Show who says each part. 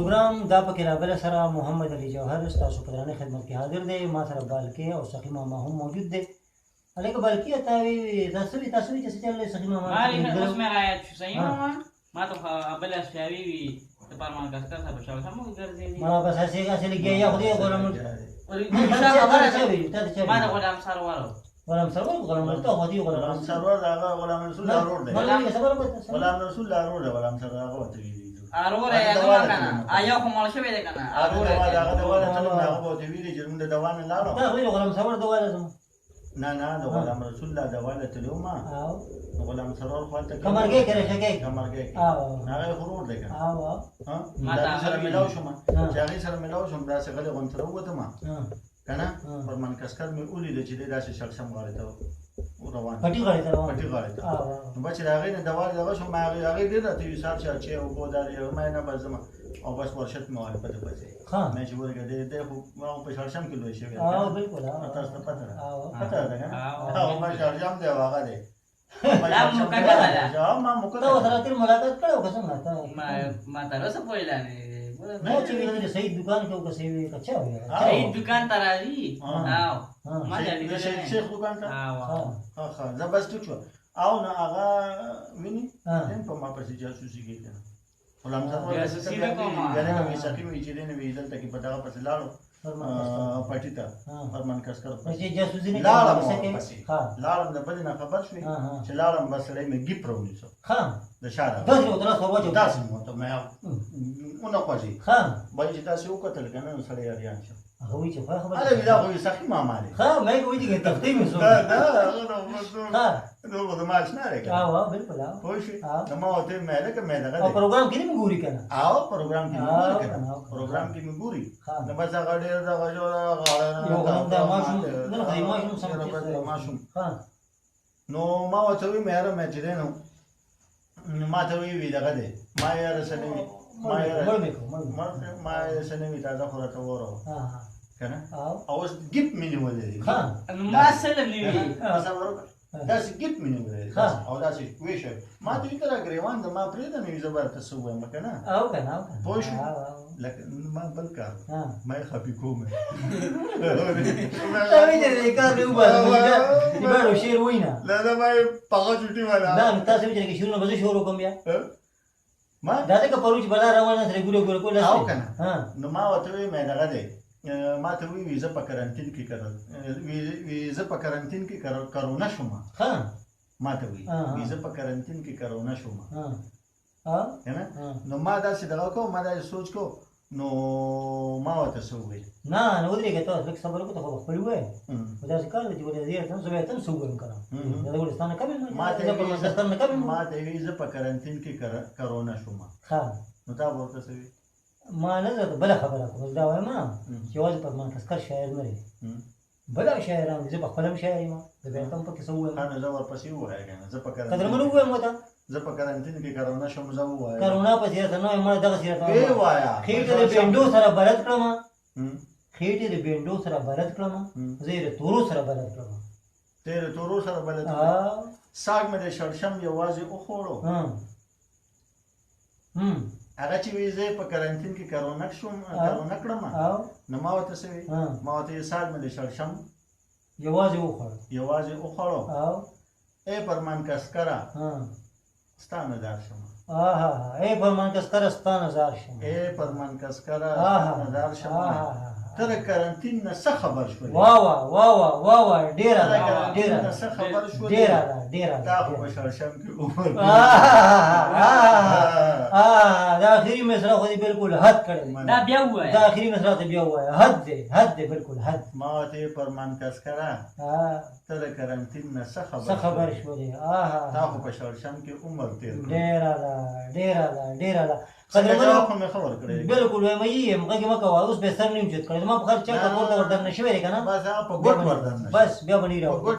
Speaker 1: پروګرام دا پکې راغلی سره محمد علي جوهر ستاسو په درانه خدمت کې حاضر دی ما سره بالکې او سخي ماما هم موجود دی هلکه بالکې ته تاسو چې څه چل دی سخي ماما
Speaker 2: ما اوس مې رايات شو صحیح ماما ما ته بل اشیاوي وي د پارمان کسکر صاحب شاو سم ګرځي
Speaker 1: ما بس هسې لګیا یا خو دې غوړم
Speaker 2: ما د غلام سرور
Speaker 1: غلام سرور غلام ته خو دې غلام
Speaker 3: سرور هغه غلام رسول ضرور دی غلام رسول ضرور دی غلام سرور هغه وته وی
Speaker 2: ارور یا دوه کنه آیا کوم مال شوی دی کنه
Speaker 3: ارور هغه دوه ته هغه وته وی چې موږ د دوان لاړو
Speaker 1: دا وی غلام سرور دوه لازم
Speaker 3: نه د غلام رسول الله دوانه تلو ما غلام سرور خو ته
Speaker 1: کمرګه کرے شګه
Speaker 3: کمرګه هغه غرور دی کنه ها
Speaker 2: ما
Speaker 3: دا سره ملاو شوم چې هغه سره ملاو شوم دا څنګه غون تر وته ما کنه فرمان کسکر مې اولید چې داسې شخصم غاړه ته روان
Speaker 1: پټي غاړه ته
Speaker 3: پټي غاړه ته نو بچ راغې نه دوا دغه شو ما هغه ډیر ته یو سار چې او بوداري ما نه بزما او بس ورشت مو پته پته مې چې ورګه دې خو ما په شړشم کې لوي شوی
Speaker 1: بالکل
Speaker 3: تاسو ته پته ده کنه او ما شړشم دی واغه دی
Speaker 2: لا مکتبه ده
Speaker 3: ما مکتبه
Speaker 1: سره تیر ملاقات کړو څنګه ته
Speaker 2: ما تاسو پوهیلانه
Speaker 1: نه چې ویل صحیح دکان کې وکړې وی کچا وی
Speaker 2: صحیح دکان ته راځي ما دې
Speaker 3: شیخ دکان ته ها زبست شو او نه هغه ویني په ما پسې جاسوسي کېږي غلام صاحب
Speaker 2: جاسوسي نه کوم
Speaker 3: یعنی کوم ساقي وی چې نه وی دلته کې پټه پسې لاړو پټی ته فرمان کسکر
Speaker 1: چې جاسوسي نه
Speaker 3: لاړم د بل نه خبر شوې چې لاړم بس لې مې گیپ راونی سو
Speaker 1: ها
Speaker 3: د شاده
Speaker 1: دا یو تاسو ورته
Speaker 3: تاسو مو ته مې اونو کوجی
Speaker 1: ها
Speaker 3: بای چې تاسو وکتل کنه سړی اړیان شو
Speaker 1: هغه وی چې خبره
Speaker 3: اله ویلا خو ساقي ماما دی
Speaker 1: ها مې کوی چې تفتیم سو
Speaker 3: دا نو د ماش نه راګه
Speaker 1: بالکل
Speaker 3: خوش نو ما ته مې لکه مې دغه
Speaker 1: او پروګرام کې نه ګوري کنه
Speaker 3: او پروګرام کې مګوري کنه پروګرام کې مګوري نو بس هغه ډېر دا غوړو
Speaker 1: دا ماشوم نه خدای ماشوم سم
Speaker 3: ماشوم نو ما ته وی مې را مې چې نو ما ته وی دغه دی ما یې رسنوي ما یې رسنوي تازه خو راته وره کنه اوس گیپ مې نیولې
Speaker 2: ما سره نیوي
Speaker 3: داسې گیپ مې نیولې او داسې ویشه ما ته تر غریوان د ما پرې د نوې زبر ته سو وایم کنه
Speaker 1: او کنه
Speaker 3: پوه شو لکه ما بل کار ما خپې کوم
Speaker 1: دا ویني کار دی وبا شیر وینا
Speaker 3: لا ما پاغه چټي والا
Speaker 1: دا تاسو چې شروع نه بزه شروع کوم بیا
Speaker 3: ما
Speaker 1: دا څنګه پروچ بلا روانه سره ګورو کول
Speaker 3: او کنه نو ما وته مې دغه دی ما ته ویزه په کرانتین کې کړل ویزه په کرانتین کې کرونا شوم
Speaker 1: ها
Speaker 3: ما ته ویزه په کرانتین کې کرونا شوم
Speaker 1: ها
Speaker 3: کنه نو ما دا څه دغه کو ما دا سوچ کو نو ما وته سو وی
Speaker 1: نه نو درې ته څه خبره کو ته خپل وای دا څه کار دی ولې زیات څه به تم سو ویم کړم دا ولستانه کمه
Speaker 3: ما ته ویزه په کرانتین کې کرونا شوم
Speaker 1: ها
Speaker 3: نو دا ورته سوي
Speaker 1: ما نه زه بل خبره کوم دا وایم چې واځ په مان کسکر شاعر نه لري بل شاعران زه په خپلم شاعر ما د به تم په کیسه وایم
Speaker 3: انا زه ورپسې وای کنه زه په
Speaker 1: کرانتین قدر منو وایم وتا
Speaker 3: زه په کرانتین کې کرونا شوم زه وای
Speaker 1: کرونا په ځای نه ما دغه سره
Speaker 3: ای وایا
Speaker 1: خېټه د بندو سره بلد کړم خېټه د بندو سره بلد کړم زه د تورو سره بلد کړم
Speaker 3: تیر تورو سره بلد ساګ مې د شړشم یوازې او خوړو هغه چې ویزه په کرانتین کې کرونا شوم کرونا کړم نو ما ورته سوي ما ورته ساګ مې د شړشم
Speaker 1: یوازې او خوړو ای
Speaker 3: پرمان کسکرا ستانه دار شم
Speaker 1: ای پرمان کسکرا ستانه دار شم تر کرانتین نه څه خبر شو وا ډیره څه خبر شو ډیره دا په شړشم کې عمر دا اخري مسره خو بالکل حد کړی
Speaker 2: دا بیا وای
Speaker 1: دا اخري مسره ته بیا وای حد دی بالکل حد
Speaker 3: ما ته پرمان کسکرا تر کرانتین نه څه
Speaker 1: خبر شو دی
Speaker 3: دا په شړشم کې عمر تیر
Speaker 1: ډیره
Speaker 3: قدر مې خبر کړی
Speaker 1: بالکل وایم یم هغه ما کوه اوس به سر نیم چت کړی ما په خرچه ته ورته وردن نشوي کنه
Speaker 3: بس هغه په ګډ وردن
Speaker 1: بس بیا بنی راو